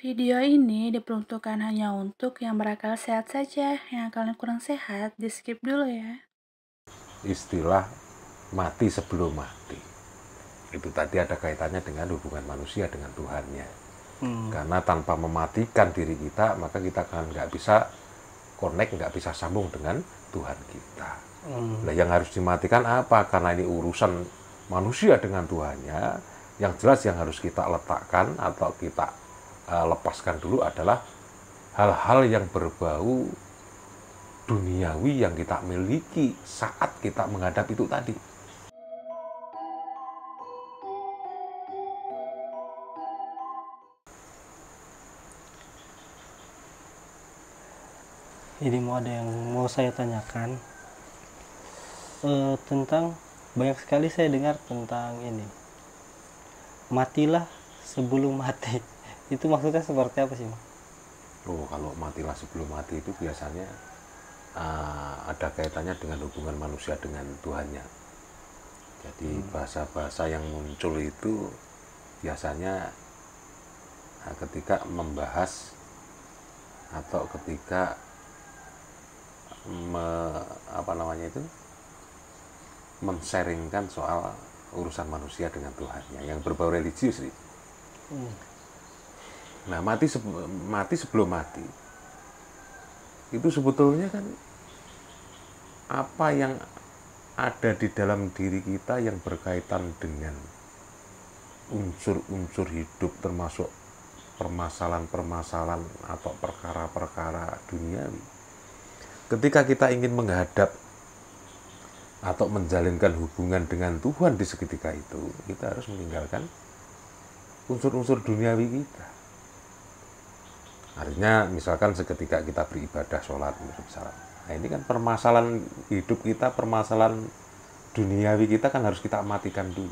Video ini diperuntukkan hanya untuk yang berakal sehat saja. Yang akalnya kurang sehat, di skip dulu ya. Istilah mati sebelum mati itu tadi ada kaitannya dengan hubungan manusia dengan Tuhannya. Karena tanpa mematikan diri kita, maka kita kan nggak bisa connect, nggak bisa sambung dengan Tuhan kita. Nah, yang harus dimatikan apa? Karena ini urusan manusia dengan Tuhannya. Yang jelas yang harus kita letakkan atau kita lepaskan dulu adalah hal-hal yang berbau duniawi yang kita miliki saat kita menghadap itu tadi. Jadi mau ada yang mau saya tanyakan tentang banyak sekali saya dengar tentang ini, matilah sebelum mati. Itu maksudnya seperti apa sih, Mas? Oh, kalau matilah sebelum mati itu biasanya ada kaitannya dengan hubungan manusia dengan Tuhannya. Jadi bahasa-bahasa yang muncul itu biasanya ketika membahas atau ketika men-sharingkan soal urusan manusia dengan Tuhannya yang berbau religius nih. Nah, mati sebelum mati itu sebetulnya kan apa yang ada di dalam diri kita yang berkaitan dengan unsur-unsur hidup, termasuk permasalahan-permasalahan atau perkara-perkara duniawi. Ketika kita ingin menghadap atau menjalinkan hubungan dengan Tuhan di seketika itu, kita harus meninggalkan unsur-unsur duniawi kita. Artinya misalkan seketika kita beribadah, sholat misalnya. Nah, ini kan permasalahan hidup kita, permasalahan duniawi kita kan harus kita matikan dulu.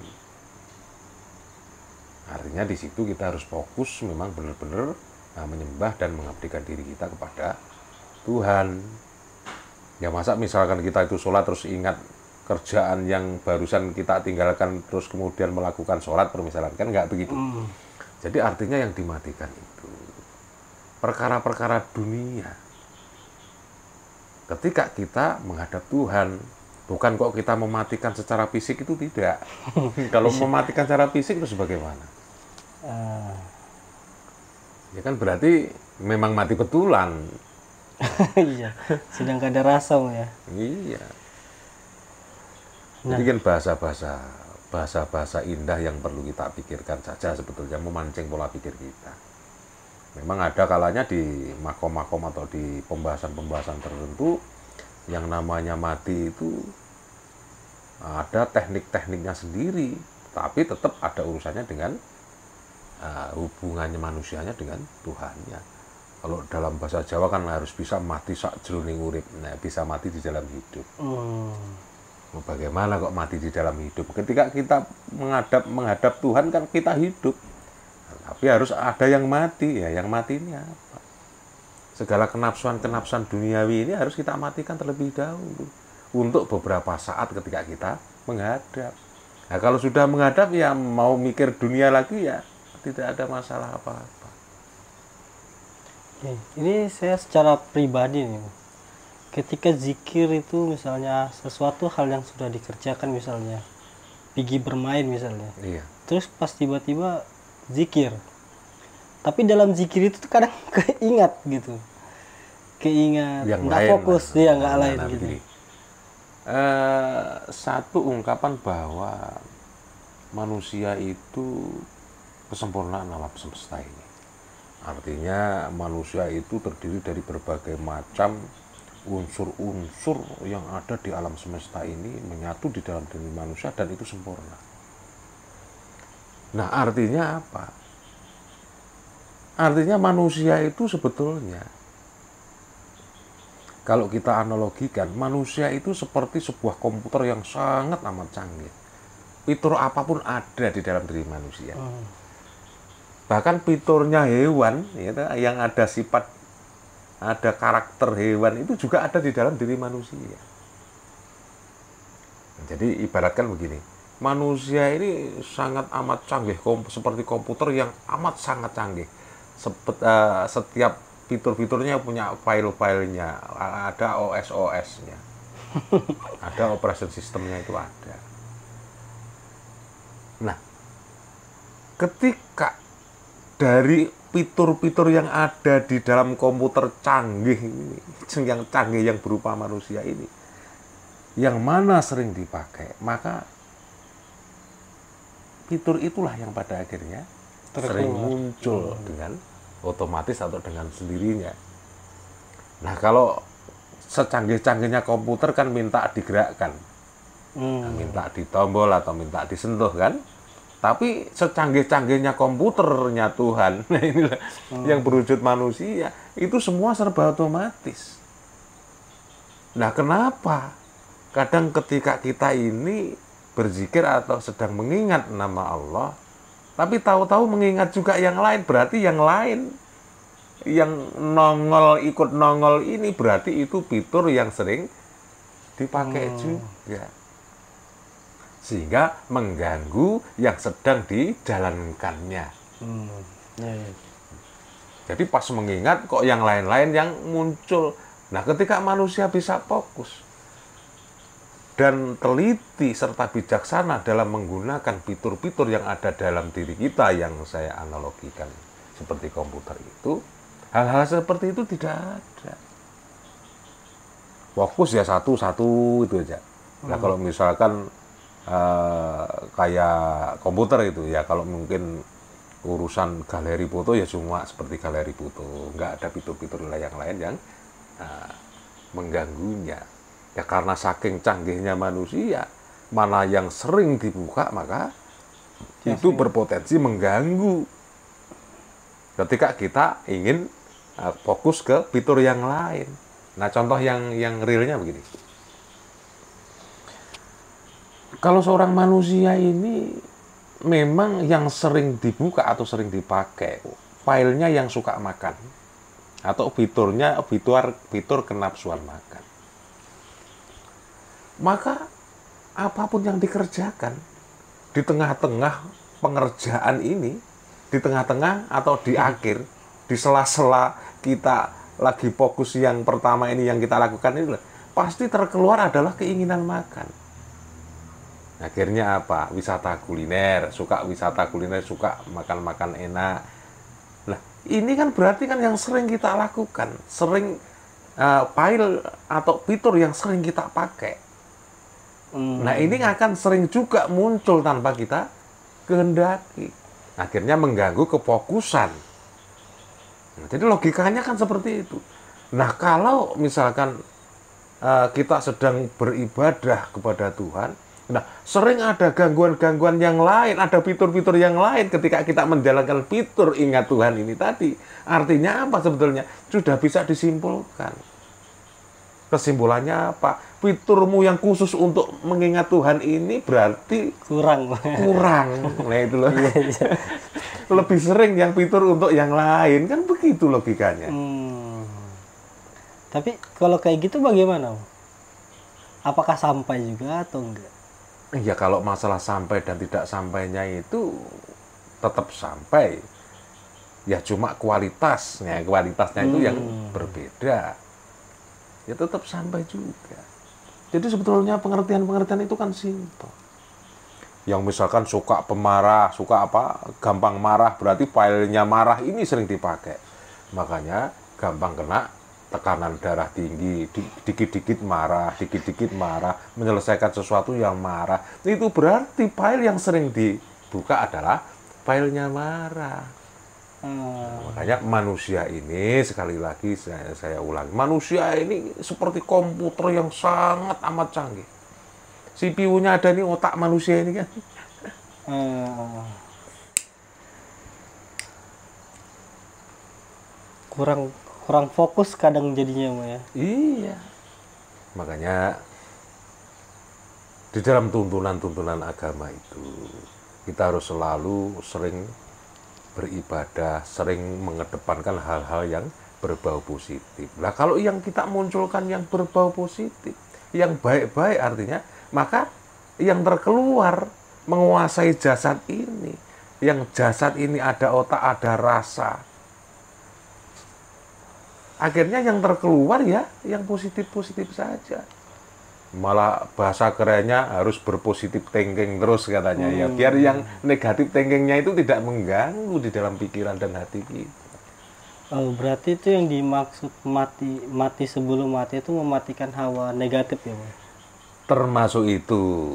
Artinya di situ kita harus fokus memang benar-benar menyembah dan mengabdikan diri kita kepada Tuhan. Ya masa misalkan kita itu sholat terus ingat kerjaan yang barusan kita tinggalkan terus kemudian melakukan sholat permisalan, kan nggak begitu. Jadi artinya yang dimatikan itu perkara-perkara dunia. Ketika kita menghadap Tuhan, bukan kok kita mematikan secara fisik, itu tidak. Kalau mematikan secara fisik itu sebagaimana? Ya kan berarti memang mati betulan. Iya, sedang gak ada rasa ya. Iya. Jadi kan bahasa-bahasa indah yang perlu kita pikirkan saja sebetulnya memancing pola pikir kita. Memang ada kalanya di makom-makom atau di pembahasan-pembahasan tertentu yang namanya mati itu ada teknik-tekniknya sendiri, tapi tetap ada urusannya dengan hubungannya manusianya dengan Tuhannya. Kalau dalam bahasa Jawa kan harus bisa mati sak jroning urip, nah, bisa mati di dalam hidup. Bagaimana kok mati di dalam hidup? Ketika kita menghadap Tuhan kan kita hidup. Tapi harus ada yang mati, ya yang mati ini apa? Segala kenapsuan-kenapsuan duniawi ini harus kita matikan terlebih dahulu untuk beberapa saat ketika kita menghadap. Nah, kalau sudah menghadap ya mau mikir dunia lagi ya tidak ada masalah apa-apa. Ini saya secara pribadi nih, ketika zikir itu misalnya sesuatu hal yang sudah dikerjakan, misalnya pergi bermain misalnya, Iya. terus pas tiba-tiba zikir, tapi dalam zikir itu tuh kadang keingat gitu, Yang nggak lain, fokus dia nggak lain gitu. begini. Satu ungkapan bahwa manusia itu kesempurnaan alam semesta ini. Artinya manusia itu terdiri dari berbagai macam unsur-unsur yang ada di alam semesta ini menyatu di dalam diri manusia dan itu sempurna. Nah, artinya apa? Artinya manusia itu sebetulnya, kalau kita analogikan, manusia itu seperti sebuah komputer yang sangat amat canggih. Fitur apapun ada di dalam diri manusia. Bahkan fiturnya hewan, ya, yang ada sifat, ada karakter hewan, itu juga ada di dalam diri manusia. Jadi ibaratkan begini, manusia ini sangat amat canggih, seperti komputer yang amat sangat canggih. setiap fitur-fiturnya punya file-filenya, ada OS-OS-nya, ada operation systemnya itu ada. Nah, ketika dari fitur-fitur yang ada di dalam komputer canggih ini, yang canggih yang berupa manusia ini, yang mana sering dipakai, maka fitur itulah yang pada akhirnya sering muncul dengan otomatis atau dengan sendirinya. Nah, kalau secanggih-canggihnya komputer kan minta digerakkan, minta ditombol atau minta disentuh kan. Tapi secanggih-canggihnya komputernya Tuhan, nah inilah yang berwujud manusia, itu semua serba otomatis. Nah, kenapa kadang ketika kita ini berzikir atau sedang mengingat nama Allah, tapi tahu-tahu mengingat juga yang lain, berarti yang lain yang nongol, ikut nongol ini berarti itu fitur yang sering dipakai juga. Sehingga mengganggu yang sedang dijalankannya. Jadi pas mengingat kok yang lain-lain yang muncul. Nah, ketika manusia bisa fokus dan teliti serta bijaksana dalam menggunakan fitur-fitur yang ada dalam diri kita yang saya analogikan seperti komputer itu, hal-hal seperti itu tidak ada. Fokus ya satu-satu itu aja. Nah, kalau misalkan kayak komputer itu ya, kalau mungkin urusan galeri foto ya cuma seperti galeri foto, nggak ada fitur-fitur yang lain yang mengganggunya ya, karena saking canggihnya manusia, mana yang sering dibuka maka itu berpotensi mengganggu ketika kita ingin fokus ke fitur yang lain. Nah, contoh yang realnya begini. Kalau seorang manusia ini memang yang sering dibuka atau sering dipakai filenya yang suka makan atau fiturnya fitur kenapsuan makan, maka apapun yang dikerjakan di tengah-tengah pengerjaan ini, di tengah-tengah atau di akhir, di sela-sela kita lagi fokus yang pertama ini yang kita lakukan ini, pasti terkeluar adalah keinginan makan. Akhirnya apa? Wisata kuliner, suka makan-makan enak. Nah, ini kan berarti kan yang sering kita lakukan, sering file atau fitur yang sering kita pakai. Nah, ini akan sering juga muncul tanpa kita kehendaki. Akhirnya mengganggu kefokusan. Nah, jadi logikanya kan seperti itu. Nah, kalau misalkan kita sedang beribadah kepada Tuhan, nah, sering ada gangguan-gangguan yang lain, ada fitur-fitur yang lain ketika kita menjalankan fitur ingat Tuhan ini tadi. Artinya apa sebetulnya? Sudah bisa disimpulkan. Kesimpulannya apa? Fiturmu yang khusus untuk mengingat Tuhan ini berarti kurang. Nah, itu loh. Lebih sering yang fitur untuk yang lain, kan begitu logikanya. Tapi kalau kayak gitu bagaimana? Apakah sampai juga atau enggak? Ya, kalau masalah sampai dan tidak sampainya itu tetap sampai. Ya, cuma kualitasnya itu yang berbeda. Ya, tetap sampai juga. Jadi sebetulnya pengertian-pengertian itu kan simpel. Yang misalkan suka pemarah, gampang marah, berarti filenya marah ini sering dipakai. Makanya gampang kena tekanan darah tinggi, dikit-dikit marah, menyelesaikan sesuatu yang marah. Itu berarti file yang sering dibuka adalah filenya marah. Makanya manusia ini, sekali lagi saya ulangi, manusia ini seperti komputer yang sangat amat canggih. CPU-nya ada nih, otak manusia ini kan. Kurang fokus kadang jadinya, ya. Iya. Makanya di dalam tuntunan-tuntunan agama itu kita harus selalu sering beribadah, sering mengedepankan hal-hal yang berbau positif. Nah, kalau yang kita munculkan yang berbau positif, yang baik-baik artinya, maka yang terkeluar menguasai jasad ini. Yang jasad ini ada otak, ada rasa, akhirnya yang terkeluar ya yang positif-positif saja. Malah bahasa kerennya harus berpositif thinking terus katanya ya, biar yang negatif thinkingnya itu tidak mengganggu di dalam pikiran dan hati kita. Oh, berarti itu yang dimaksud mati sebelum mati itu mematikan hawa negatif ya, Bang? Termasuk itu.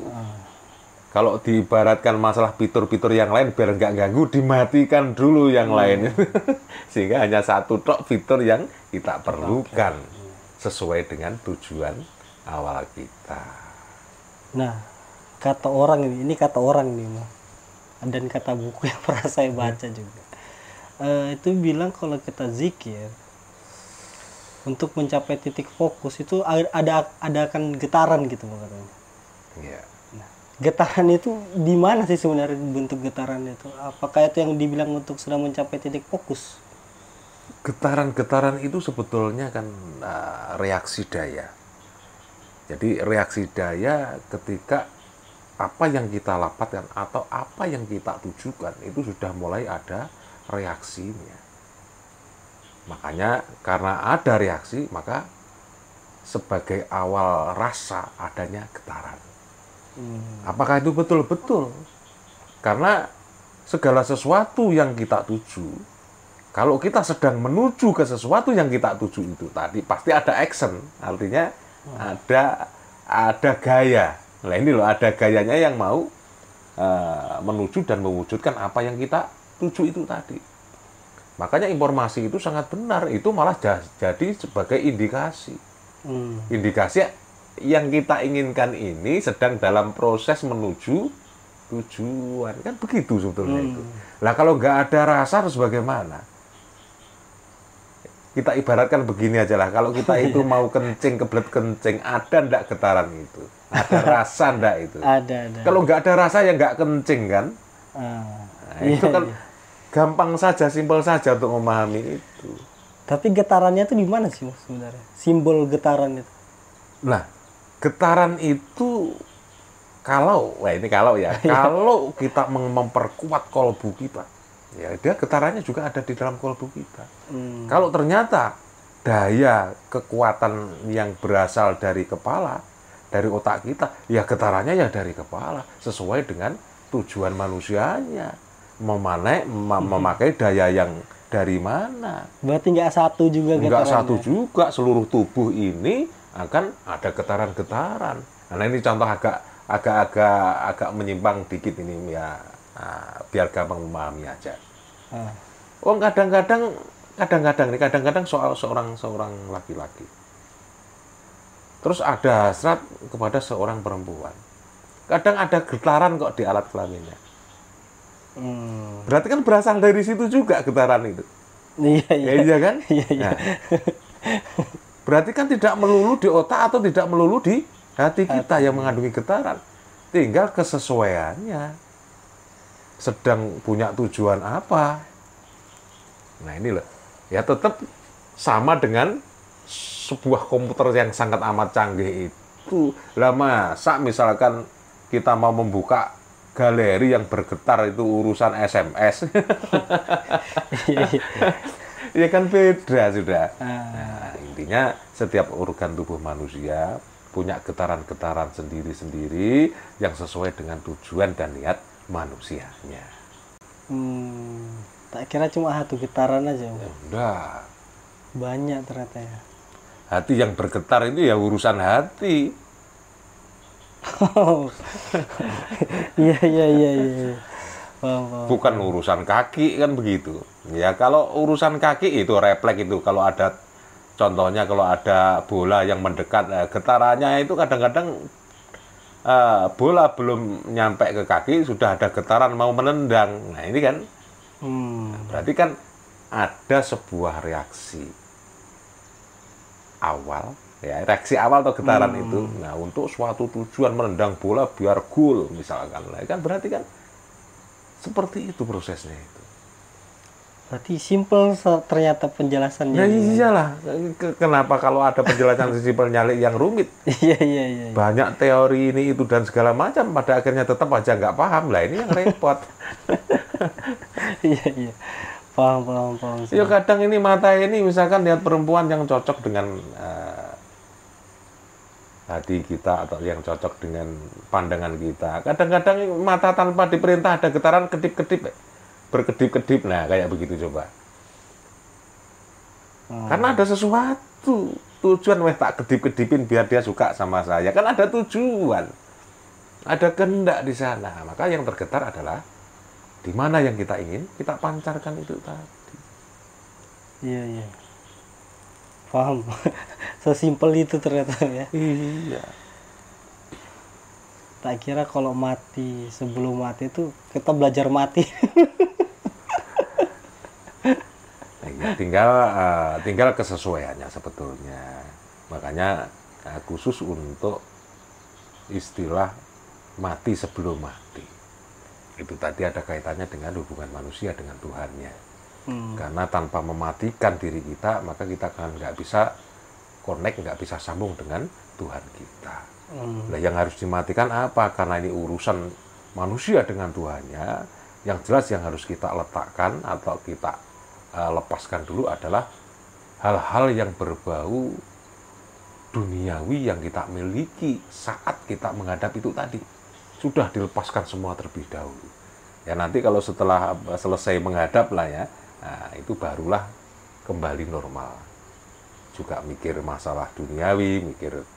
Kalau diibaratkan masalah fitur-fitur yang lain biar nggak ganggu, dimatikan dulu yang lain. Sehingga hanya satu tok fitur yang kita perlukan sesuai dengan tujuan awal kita. Nah, kata orang ini kata orang nih, Bang. Dan kata buku yang pernah saya baca juga. Itu bilang kalau kita zikir untuk mencapai titik fokus itu ada akan getaran gitu, Bang, katanya. Iya. Nah, getaran itu di mana sih sebenarnya bentuk getaran itu? Apakah itu yang dibilang untuk sudah mencapai titik fokus? Getaran-getaran itu sebetulnya kan reaksi daya. Jadi reaksi daya ketika apa yang kita lapatkan atau apa yang kita tujukan itu sudah mulai ada reaksinya. Makanya karena ada reaksi maka sebagai awal rasa adanya getaran. Apakah itu betul-betul? Karena segala sesuatu yang kita tuju, kalau kita sedang menuju ke sesuatu yang kita tuju itu tadi pasti ada action, artinya ada gaya. Nah ini loh ada gayanya yang mau menuju dan mewujudkan apa yang kita tuju itu tadi. Makanya informasi itu sangat benar, itu malah jadi sebagai indikasi. Indikasi yang kita inginkan ini sedang dalam proses menuju tujuan, kan begitu sebetulnya itu. Nah kalau nggak ada rasa harus bagaimana? Kita ibaratkan begini aja lah, kalau kita itu mau kencing, kebelet kencing, ada ndak getaran itu? Ada rasa ndak itu? Ada. Kalau nggak ada rasa ya nggak kencing kan? Nah, itu kan gampang saja, simpel saja untuk memahami itu. Tapi getarannya itu di mana sih, Mas, sebenarnya? Simbol getaran itu. Nah, getaran itu kalau kita memperkuat kolbu kita, ya dia getarannya juga ada di dalam kolbu kita. Kalau ternyata daya kekuatan yang berasal dari kepala, dari otak kita, ya getarannya ya dari kepala, sesuai dengan tujuan manusianya. Memakai daya yang dari mana? Berarti nggak satu juga getarannya? Nggak satu juga, seluruh tubuh ini akan ada getaran-getaran. Nah ini contoh agak menyimpang dikit ini ya, biar gampang memahami aja. Kadang-kadang soal seorang laki-laki. Terus ada hasrat kepada seorang perempuan. Kadang ada getaran kok di alat kelaminnya. Berarti kan berasal dari situ juga getaran itu. Iya kan? Iya. Nah, berarti kan tidak melulu di otak atau tidak melulu di hati kita yang mengandungi getaran. Tinggal kesesuaiannya. Sedang punya tujuan apa? Nah ini loh. Ya tetap sama dengan sebuah komputer yang sangat amat canggih itu. Lah masa misalkan kita mau membuka galeri yang bergetar itu urusan SMS. Ya kan beda sudah. Nah, intinya setiap organ tubuh manusia punya getaran-getaran sendiri-sendiri yang sesuai dengan tujuan dan niat manusianya. Tak kira cuma satu getaran aja. Enggak. Banyak ternyata ya. Hati yang bergetar itu ya urusan hati. Iya. Bukan urusan kaki kan begitu. Ya kalau urusan kaki itu refleks itu kalau ada contohnya kalau ada bola yang mendekat getarannya itu kadang-kadang bola belum nyampe ke kaki sudah ada getaran mau menendang. Nah ini kan berarti kan ada sebuah reaksi awal. Ya, reaksi awal atau getaran itu, nah untuk suatu tujuan menendang bola biar gol misalkan, nah, kan berarti kan seperti itu prosesnya itu. Berarti simpel ternyata penjelasannya. Nah iyalah, kenapa kalau ada penjelasan simpel nyali yang rumit? Iya. Banyak teori ini itu dan segala macam, pada akhirnya tetap aja nggak paham lah ini yang repot. Iya. Paham. Ya kadang ini mata ini misalkan lihat perempuan yang cocok dengan hati kita atau yang cocok dengan pandangan kita. Kadang-kadang mata tanpa diperintah ada getaran kedip-kedip, berkedip-kedip. Nah, kayak begitu coba. Karena ada sesuatu tujuan, tak kedip-kedipin biar dia suka sama saya. Kan ada tujuan, ada kehendak di sana. Maka yang tergetar adalah di mana yang kita ingin, kita pancarkan itu tadi. Iya. Paham. Sesimpel itu ternyata ya. Iya. Tak kira kalau mati, sebelum mati itu kita belajar mati. Nah, tinggal kesesuaiannya sebetulnya. Makanya khusus untuk istilah mati sebelum mati. Itu tadi ada kaitannya dengan hubungan manusia dengan Tuhannya. Karena tanpa mematikan diri kita, maka kita kan nggak bisa connect, nggak bisa sambung dengan Tuhan kita. Nah, yang harus dimatikan apa? Karena ini urusan manusia dengan Tuhannya, yang jelas yang harus kita letakkan atau kita lepaskan dulu adalah hal-hal yang berbau duniawi yang kita miliki saat kita menghadap itu tadi. Sudah dilepaskan semua terlebih dahulu. Ya nanti kalau setelah selesai menghadap lah ya, nah, itu barulah kembali normal. Juga mikir masalah duniawi,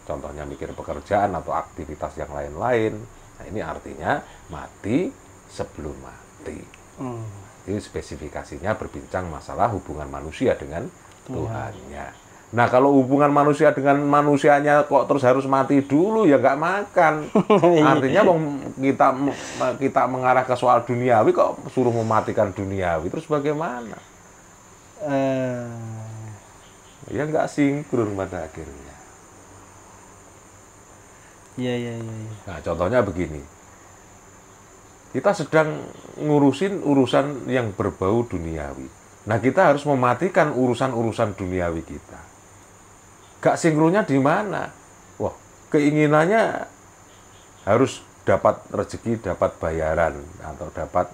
contohnya mikir pekerjaan atau aktivitas yang lain-lain. Nah, ini artinya mati sebelum mati. Ini spesifikasinya berbincang masalah hubungan manusia dengan Tuhannya. Nah, kalau hubungan manusia dengan manusianya kok terus harus mati dulu, ya nggak makan. Artinya kita mengarah ke soal duniawi kok suruh mematikan duniawi, terus bagaimana? Ya nggak sinkron pada akhirnya. Iya. Nah, contohnya begini. Kita sedang ngurusin urusan yang berbau duniawi. Nah, kita harus mematikan urusan-urusan duniawi kita. Gak sinkronnya di mana? Wah, keinginannya harus dapat rezeki, dapat bayaran, atau dapat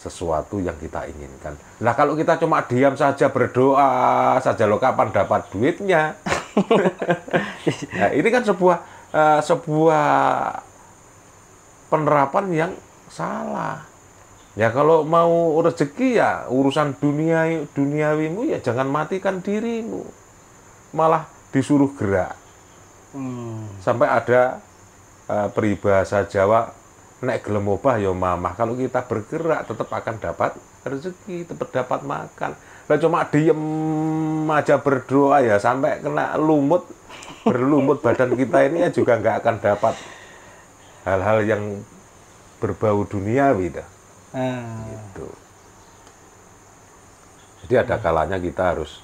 sesuatu yang kita inginkan. Nah, kalau kita cuma diam saja, berdoa saja, loh kapan dapat duitnya? Nah, ini kan sebuah penerapan yang salah. Ya kalau mau rezeki ya urusan duniawimu ya jangan matikan dirimu. Malah disuruh gerak. Sampai ada peribahasa Jawa, nek gelem obah ya mamah. Kalau kita bergerak tetap akan dapat rezeki, tetap dapat makan. Lah cuma diem aja berdoa ya sampai kena berlumut badan kita ini ya juga nggak akan dapat hal-hal yang berbau duniawi dah. Gitu. Jadi ada kalanya kita harus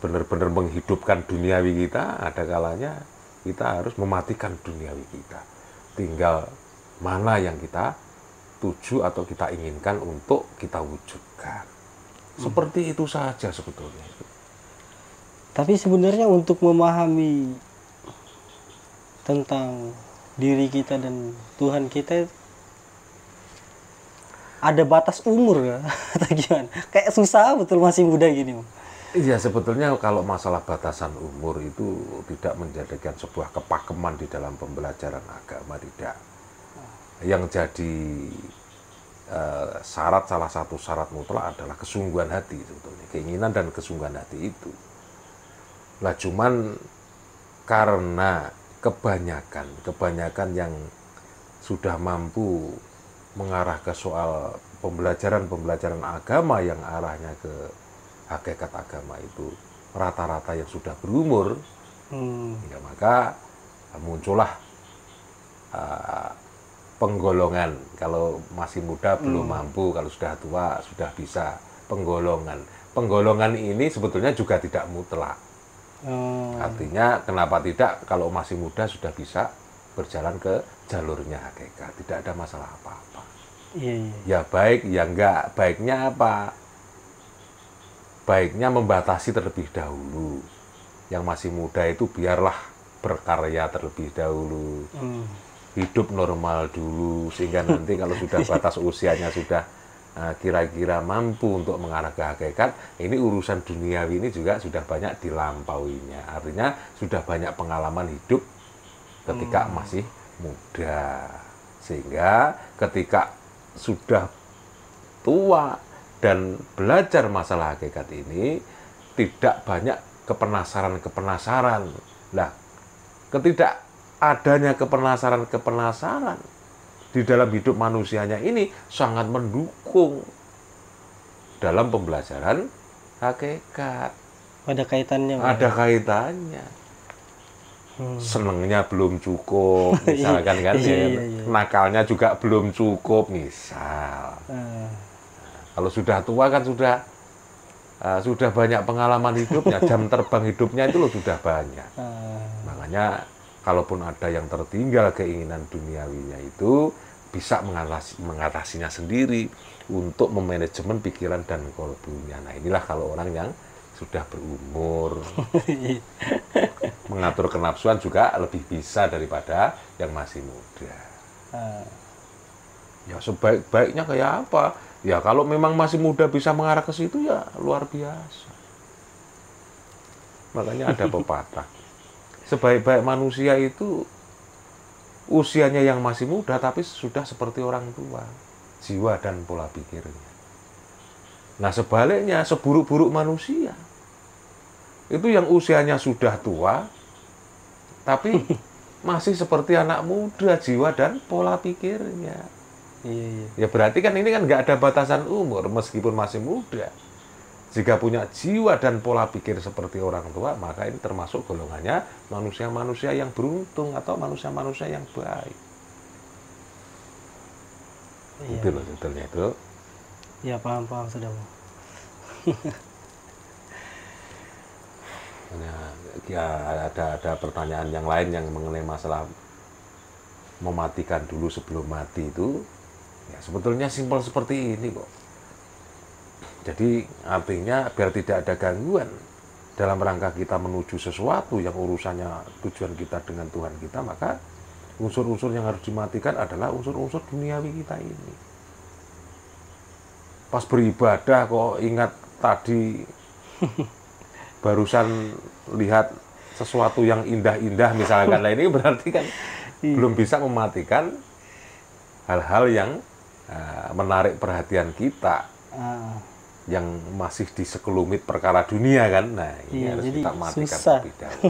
benar-benar menghidupkan duniawi kita, ada kalanya kita harus mematikan duniawi kita. Tinggal mana yang kita tuju atau kita inginkan untuk kita wujudkan. Seperti itu saja sebetulnya. Tapi sebenarnya untuk memahami tentang diri kita dan Tuhan kita ada batas umur ya atau gimana? Kayak susah betul masih muda gini. Iya, sebetulnya kalau masalah batasan umur itu tidak menjadikan sebuah kepakeman di dalam pembelajaran agama, tidak. Yang jadi salah satu syarat mutlak adalah kesungguhan hati sebetulnya, keinginan dan kesungguhan hati itu. Lah cuman karena kebanyakan yang sudah mampu mengarah ke soal pembelajaran agama yang arahnya ke hakikat agama itu rata-rata yang sudah berumur, ya maka muncullah penggolongan. Kalau masih muda belum mampu, kalau sudah tua sudah bisa. Penggolongan ini sebetulnya juga tidak mutlak. Artinya kenapa tidak kalau masih muda sudah bisa berjalan ke jalurnya hakikat, tidak ada masalah apa-apa. Ya baik, ya enggak. Baiknya apa? Baiknya membatasi terlebih dahulu. Yang masih muda itu biarlah berkarya terlebih dahulu. Hidup normal dulu, sehingga nanti kalau sudah batas usianya sudah kira-kira mampu untuk mengarah ke hakikat, ini urusan duniawi ini juga sudah banyak dilampauinya. Artinya sudah banyak pengalaman hidup ketika masih muda. Sehingga ketika sudah tua dan belajar masalah hakikat ini, tidak banyak kepenasaran-kepenasaran. Nah, ketidak adanya kepenasaran-kepenasaran di dalam hidup manusianya ini sangat mendukung dalam pembelajaran hakikat. Ada kaitannya. Ada kaitannya. Senengnya belum cukup, misalkan kan, nakalnya juga belum cukup, misal. Kalau sudah tua kan sudah banyak pengalaman hidupnya, jam terbang hidupnya itu loh sudah banyak. Makanya kalaupun ada yang tertinggal keinginan duniawinya itu bisa mengatasinya sendiri untuk memanajemen pikiran dan kolbunya. Nah inilah kalau orang yang sudah berumur. Mengatur kenafsuan juga lebih bisa daripada yang masih muda. Ya sebaik-baiknya kayak apa? Ya kalau memang masih muda bisa mengarah ke situ ya luar biasa. Makanya ada pepatah. Sebaik-baik manusia itu usianya yang masih muda tapi sudah seperti orang tua. Jiwa dan pola pikirnya. Nah sebaliknya seburuk-buruk manusia itu yang usianya sudah tua tapi masih seperti anak muda jiwa dan pola pikirnya. Ya berarti kan ini kan nggak ada batasan umur meskipun masih muda. Jika punya jiwa dan pola pikir seperti orang tua, maka ini termasuk golongannya manusia-manusia yang beruntung atau manusia-manusia yang baik. Itu loh sebetulnya itu. Ya paham sudah. Ya ada pertanyaan yang lain yang mengenai masalah mematikan dulu sebelum mati itu. Ya sebetulnya simpel seperti ini kok. Jadi artinya biar tidak ada gangguan dalam rangka kita menuju sesuatu yang urusannya tujuan kita dengan Tuhan kita, maka unsur-unsur yang harus dimatikan adalah unsur-unsur duniawi kita ini. Pas beribadah kok ingat tadi barusan lihat sesuatu yang indah-indah misalkan, nah ini berarti kan belum bisa mematikan hal-hal yang menarik perhatian kita yang masih di sekelumit perkara dunia kan. Nah ini harus kita matikan terlebih dahulu.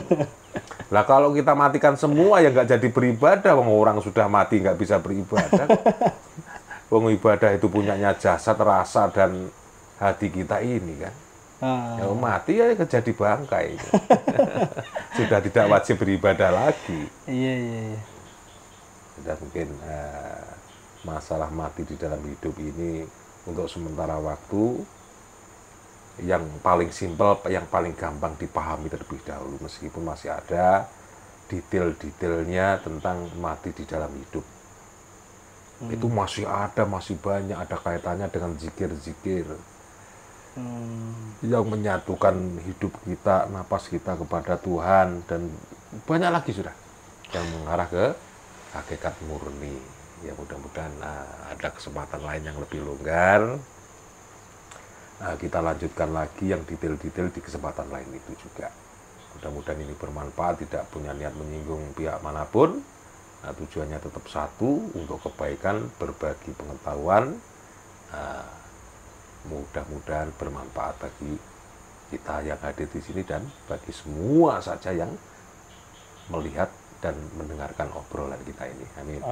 Lah kalau kita matikan semua ya nggak jadi beribadah, orang sudah mati nggak bisa beribadah. Wong ibadah itu punyanya jasad, rasa dan hati kita ini kan. Ya mati ya jadi bangkai. Sudah tidak wajib beribadah lagi. Iya. Sudah mungkin masalah mati di dalam hidup ini untuk sementara waktu yang paling simpel, yang paling gampang dipahami terlebih dahulu, meskipun masih ada detail-detailnya tentang mati di dalam hidup. Itu masih ada, masih banyak, ada kaitannya dengan zikir-zikir yang menyatukan hidup kita, napas kita kepada Tuhan, dan banyak lagi sudah yang mengarah ke hakikat murni. Ya mudah-mudahan ada kesempatan lain yang lebih longgar. Kita lanjutkan lagi yang detail-detail di kesempatan lain itu juga. Mudah-mudahan ini bermanfaat, tidak punya niat menyinggung pihak manapun. Tujuannya tetap satu, untuk kebaikan, berbagi pengetahuan. Mudah-mudahan bermanfaat bagi kita yang hadir di sini dan bagi semua saja yang melihat dan mendengarkan obrolan kita ini. Amin.